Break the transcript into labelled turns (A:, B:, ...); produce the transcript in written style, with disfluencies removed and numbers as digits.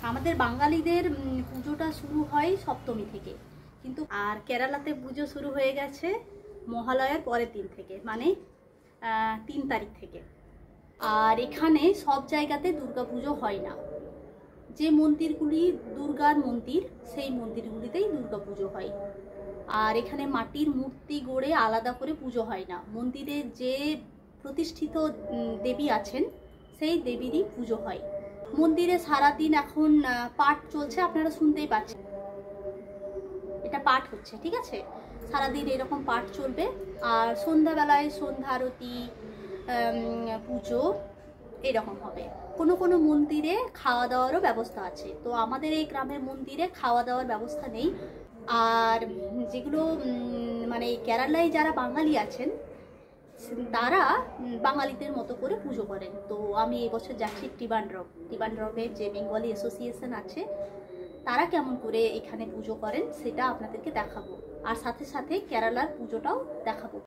A: আমাদের বাঙালিদের পুজোটা শুরু হয় সপ্তমী থেকে, কিন্তু আর কেরালাতে পুজো শুরু হয়ে গেছে মহালয়ার পরের দিন থেকে, মানে 3 তারিখ থেকে। আর এখানে সব জায়গাতে দুর্গা পুজো হয় না। যে মন্দিরগুলি দুর্গার মন্দির, সেই মন্দিরগুলিতেই দুর্গা পুজো হয়। আর এখানে মাটির মূর্তি গড়ে আলাদা করে পুজো হয় না। মন্দিরে যে প্রতিষ্ঠিত দেবী আছেন সেই দেবীরই পুজো হয়। মন্দিরে সারাদিন এখন পাঠ চলছে, আপনারা শুনতেই পাচ্ছেন, এটা পাঠ হচ্ছে, ঠিক আছে। সারাদিন এরকম পাঠ চলবে। আর সন্ধ্যাবেলায় সন্ধ্যা আরতি, পুজো এরকম হবে। কোনো কোনো মন্দিরে খাওয়া দাওয়ারও ব্যবস্থা আছে, তো আমাদের এই গ্রামের মন্দিরে খাওয়া দাওয়ার ব্যবস্থা নেই। আর যেগুলো মানে কেরালায় যারা বাঙালি আছেন তারা বাঙালিদের মতো করে পুজো করেন। তো আমি এবছর যাচ্ছি ত্রিবান্দ্রমের যে বেঙ্গলি অ্যাসোসিয়েশন আছে তারা কেমন করে এখানে পুজো করেন সেটা আপনাদেরকে দেখাবো, আর সাথে সাথে কেরালার পুজোটাও দেখাবো।